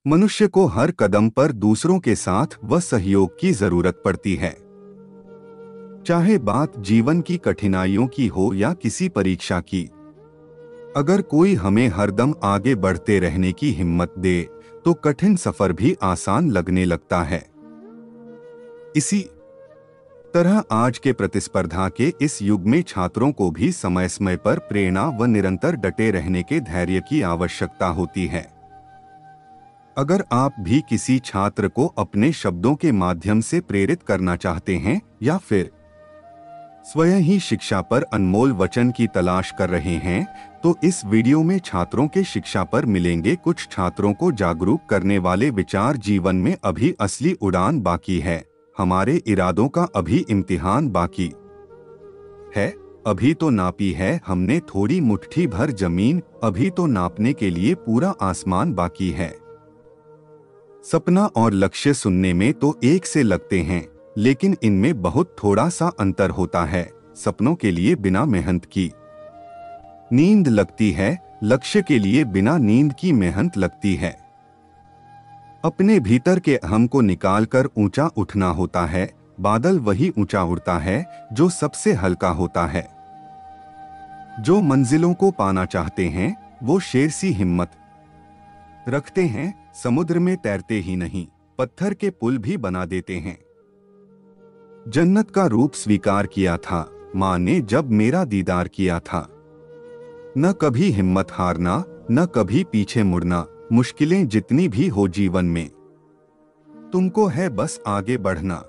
मनुष्य को हर कदम पर दूसरों के साथ व सहयोग की जरूरत पड़ती है। चाहे बात जीवन की कठिनाइयों की हो या किसी परीक्षा की। अगर कोई हमें हरदम आगे बढ़ते रहने की हिम्मत दे तो कठिन सफर भी आसान लगने लगता है। इसी तरह आज के प्रतिस्पर्धा के इस युग में छात्रों को भी समय समय पर प्रेरणा व निरंतर डटे रहने के धैर्य की आवश्यकता होती है। अगर आप भी किसी छात्र को अपने शब्दों के माध्यम से प्रेरित करना चाहते हैं या फिर स्वयं ही शिक्षा पर अनमोल वचन की तलाश कर रहे हैं, तो इस वीडियो में छात्रों के शिक्षा पर मिलेंगे कुछ छात्रों को जागरूक करने वाले विचार। जीवन में अभी असली उड़ान बाकी है, हमारे इरादों का अभी इम्तिहान बाकी है। अभी तो नापी है हमने थोड़ी मुट्ठी भर जमीन, अभी तो नापने के लिए पूरा आसमान बाकी है। सपना और लक्ष्य सुनने में तो एक से लगते हैं, लेकिन इनमें बहुत थोड़ा सा अंतर होता है। सपनों के लिए बिना मेहनत की नींद लगती है, लक्ष्य के लिए बिना नींद की मेहनत लगती है। अपने भीतर के अहम को निकालकर ऊंचा उठना होता है। बादल वही ऊंचा उड़ता है जो सबसे हल्का होता है। जो मंजिलों को पाना चाहते हैं वो शेर सी हिम्मत रखते हैं। समुद्र में तैरते ही नहीं, पत्थर के पुल भी बना देते हैं। जन्नत का रूप स्वीकार किया था माँ ने जब मेरा दीदार किया था। न कभी हिम्मत हारना, न कभी पीछे मुड़ना। मुश्किलें जितनी भी हो जीवन में, तुमको है बस आगे बढ़ना।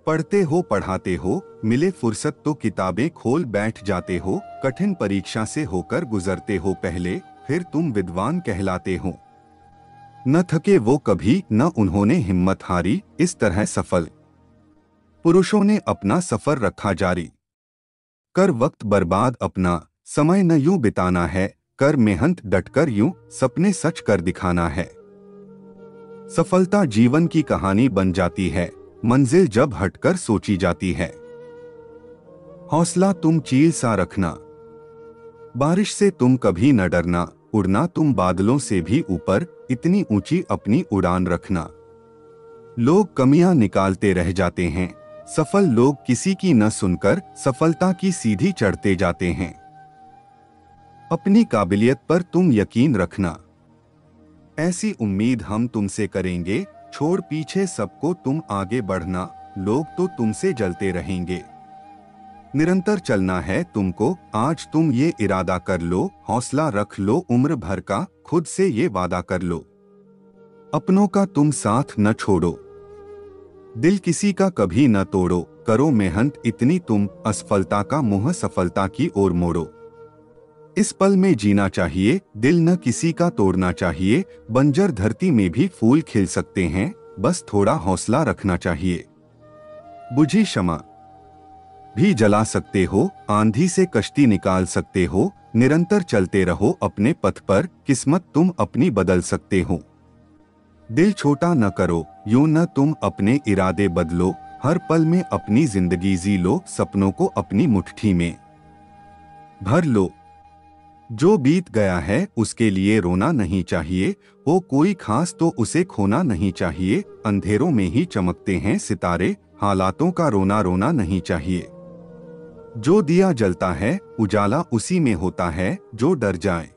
पढ़ते हो पढ़ाते हो, मिले फुर्सत तो किताबें खोल बैठ जाते हो। कठिन परीक्षा से होकर गुजरते हो पहले, फिर तुम विद्वान कहलाते हो। न थके वो कभी, न उन्होंने हिम्मत हारी। इस तरह सफल पुरुषों ने अपना सफर रखा जारी। कर वक्त बर्बाद अपना, समय न यूं बिताना है। कर मेहनत डटकर यूं, सपने सच कर दिखाना है। सफलता जीवन की कहानी बन जाती है, मंजिल जब हटकर सोची जाती है। हौसला तुम चील सा रखना, बारिश से तुम कभी न डरना। उड़ना तुम बादलों से भी ऊपर, इतनी ऊंची अपनी उड़ान रखना। लोग कमियां निकालते रह जाते हैं, सफल लोग किसी की न सुनकर सफलता की सीधी चढ़ते जाते हैं। अपनी काबिलियत पर तुम यकीन रखना, ऐसी उम्मीद हम तुमसे करेंगे। छोड़ पीछे सबको तुम आगे बढ़ना, लोग तो तुमसे जलते रहेंगे। निरंतर चलना है तुमको, आज तुम ये इरादा कर लो। हौसला रख लो उम्र भर का, खुद से ये वादा कर लो। अपनों का तुम साथ न छोड़ो, दिल किसी का कभी न तोड़ो। करो मेहनत इतनी तुम, असफलता का मुंह सफलता की ओर मोड़ो। इस पल में जीना चाहिए, दिल न किसी का तोड़ना चाहिए। बंजर धरती में भी फूल खिल सकते हैं, बस थोड़ा हौसला रखना चाहिए। बुझी शमा भी जला सकते हो, आंधी से कश्ती निकाल सकते हो। निरंतर चलते रहो अपने पथ पर, किस्मत तुम अपनी बदल सकते हो। दिल छोटा न करो, यूं न तुम अपने इरादे बदलो। हर पल में अपनी जिंदगी जी लो, सपनों को अपनी मुट्ठी में भर लो। जो बीत गया है उसके लिए रोना नहीं चाहिए, हो कोई खास तो उसे खोना नहीं चाहिए। अंधेरों में ही चमकते हैं सितारे, हालातों का रोना रोना नहीं चाहिए। जो दिया जलता है उजाला उसी में होता है, जो डर जाए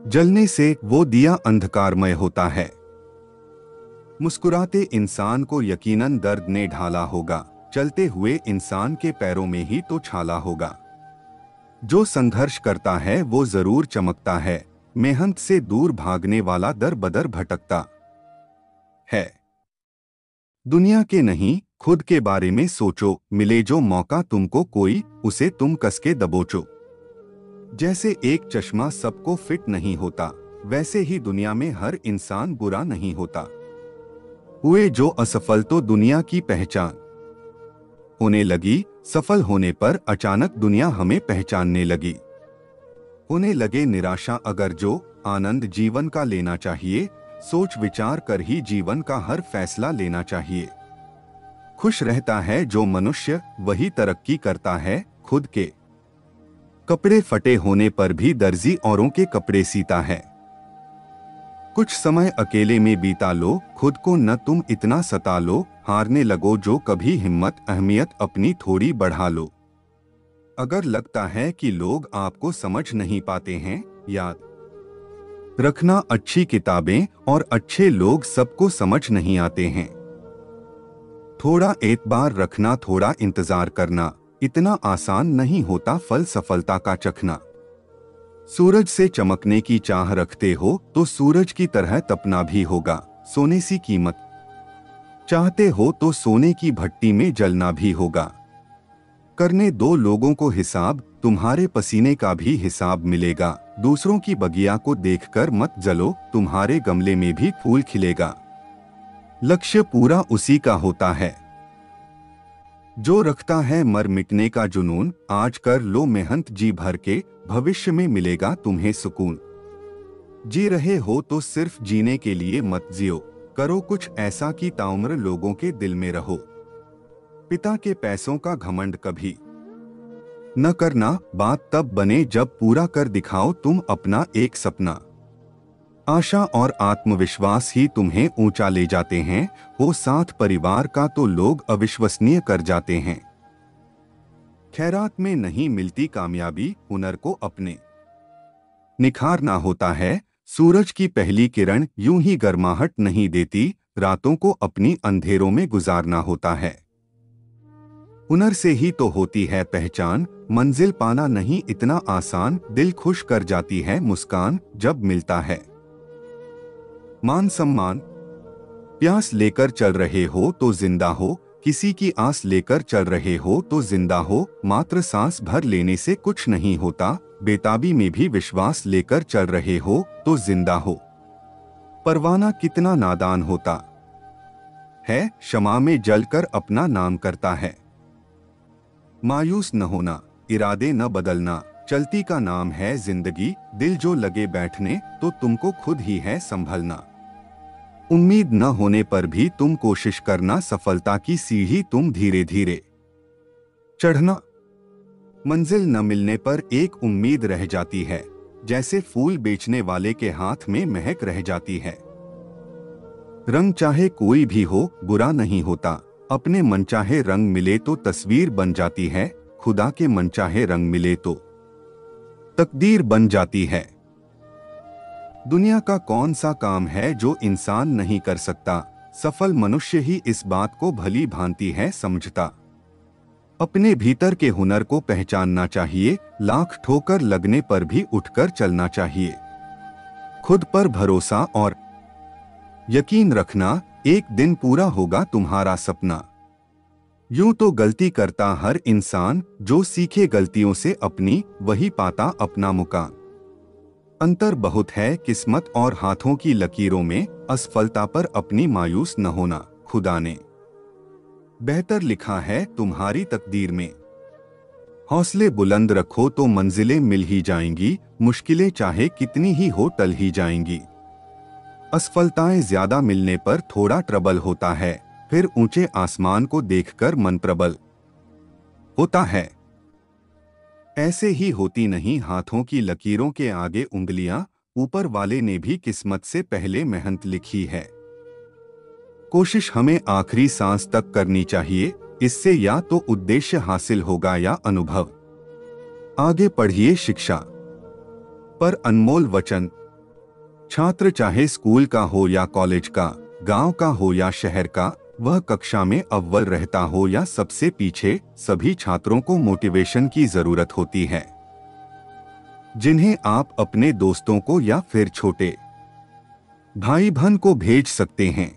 जलने से वो दिया अंधकारमय होता है। मुस्कुराते इंसान को यकीनन दर्द ने ढाला होगा, चलते हुए इंसान के पैरों में ही तो छाला होगा। जो संघर्ष करता है वो जरूर चमकता है, मेहनत से दूर भागने वाला दर बदर भटकता है। दुनिया के नहीं खुद के बारे में सोचो, मिले जो मौका तुमको कोई, उसे तुम कसके दबोचो। जैसे एक चश्मा सबको फिट नहीं होता, वैसे ही दुनिया में हर इंसान बुरा नहीं होता। हुए जो असफल तो दुनिया की पहचान होने लगी, सफल होने पर अचानक दुनिया हमें पहचानने लगी। होने लगे निराशा अगर जो, आनंद जीवन का लेना चाहिए। सोच विचार कर ही जीवन का हर फैसला लेना चाहिए। खुश रहता है जो मनुष्य, वही तरक्की करता है। खुद के कपड़े फटे होने पर भी दर्जी औरों के कपड़े सीता है। कुछ समय अकेले में बिता लो, खुद को न तुम इतना सता लो, हारने लगो जो कभी हिम्मत अहमियत अपनी थोड़ी बढ़ा लो। अगर लगता है कि लोग आपको समझ नहीं पाते हैं, याद रखना अच्छी किताबें और अच्छे लोग सबको समझ नहीं आते हैं। थोड़ा एतबार रखना, थोड़ा इंतजार करना, इतना आसान नहीं होता फल सफलता का चखना। सूरज से चमकने की चाह रखते हो तो सूरज की तरह तपना भी होगा। सोने सी कीमत चाहते हो तो सोने की भट्टी में जलना भी होगा। करने दो लोगों को हिसाब, तुम्हारे पसीने का भी हिसाब मिलेगा। दूसरों की बगिया को देखकर मत जलो, तुम्हारे गमले में भी फूल खिलेगा। लक्ष्य पूरा उसी का होता है जो रखता है मर मिटने का जुनून। आज कर लो मेहनत जी भर के, भविष्य में मिलेगा तुम्हें सुकून। जी रहे हो तो सिर्फ जीने के लिए मत जियो, करो कुछ ऐसा कि ताउम्र लोगों के दिल में रहो। पिता के पैसों का घमंड कभी न करना, बात तब बने जब पूरा कर दिखाओ तुम अपना एक सपना। आशा और आत्मविश्वास ही तुम्हें ऊंचा ले जाते हैं, वो साथ परिवार का तो लोग अविश्वसनीय कर जाते हैं। खैरात में नहीं मिलती कामयाबी, हुनर को अपने निखारना होता है। सूरज की पहली किरण यूं ही गर्माहट नहीं देती, रातों को अपनी अंधेरों में गुजारना होता है। हुनर से ही तो होती है पहचान, मंजिल पाना नहीं इतना आसान, दिल खुश कर जाती है मुस्कान जब मिलता है। मान सम्मान प्यास लेकर चल रहे हो तो जिंदा हो, किसी की आस लेकर चल रहे हो तो जिंदा हो। मात्र सांस भर लेने से कुछ नहीं होता, बेताबी में भी विश्वास लेकर चल रहे हो तो जिंदा हो। परवाना कितना नादान होता है, शमा में जलकर अपना नाम करता है। मायूस न होना, इरादे न बदलना, चलती का नाम है जिंदगी। दिल जो लगे बैठने तो तुमको खुद ही है संभलना। उम्मीद न होने पर भी तुम कोशिश करना, सफलता की सीढ़ी तुम धीरे धीरे चढ़ना। मंजिल न मिलने पर एक उम्मीद रह जाती है, जैसे फूल बेचने वाले के हाथ में महक रह जाती है। रंग चाहे कोई भी हो बुरा नहीं होता, अपने मनचाहे रंग मिले तो तस्वीर बन जाती है। खुदा के मनचाहे रंग मिले तो तकदीर बन जाती है। दुनिया का कौन सा काम है जो इंसान नहीं कर सकता, सफल मनुष्य ही इस बात को भली भांति है समझता। अपने भीतर के हुनर को पहचानना चाहिए, लाख ठोकर लगने पर भी उठकर चलना चाहिए। खुद पर भरोसा और यकीन रखना, एक दिन पूरा होगा तुम्हारा सपना। यूं तो गलती करता हर इंसान, जो सीखे गलतियों से अपनी वही पाता अपना मुकाम। अंतर बहुत है किस्मत और हाथों की लकीरों में, असफलता पर अपनी मायूस न होना, खुदा ने बेहतर लिखा है तुम्हारी तकदीर में। हौसले बुलंद रखो तो मंजिलें मिल ही जाएंगी, मुश्किलें चाहे कितनी ही हो टल ही जाएंगी। असफलताएं ज्यादा मिलने पर थोड़ा ट्रबल होता है, फिर ऊंचे आसमान को देखकर मन प्रबल होता है। ऐसे ही होती नहीं हाथों की लकीरों के आगे उंगलियां, ऊपर वाले ने भी किस्मत से पहले मेहनत लिखी है। कोशिश हमें आखिरी सांस तक करनी चाहिए, इससे या तो उद्देश्य हासिल होगा या अनुभव। आगे पढ़िए शिक्षा पर अनमोल वचन। छात्र चाहे स्कूल का हो या कॉलेज का, गांव का हो या शहर का, वह कक्षा में अव्वल रहता हो या सबसे पीछे, सभी छात्रों को मोटिवेशन की जरूरत होती है, जिन्हें आप अपने दोस्तों को या फिर छोटे भाई बहन को भेज सकते हैं।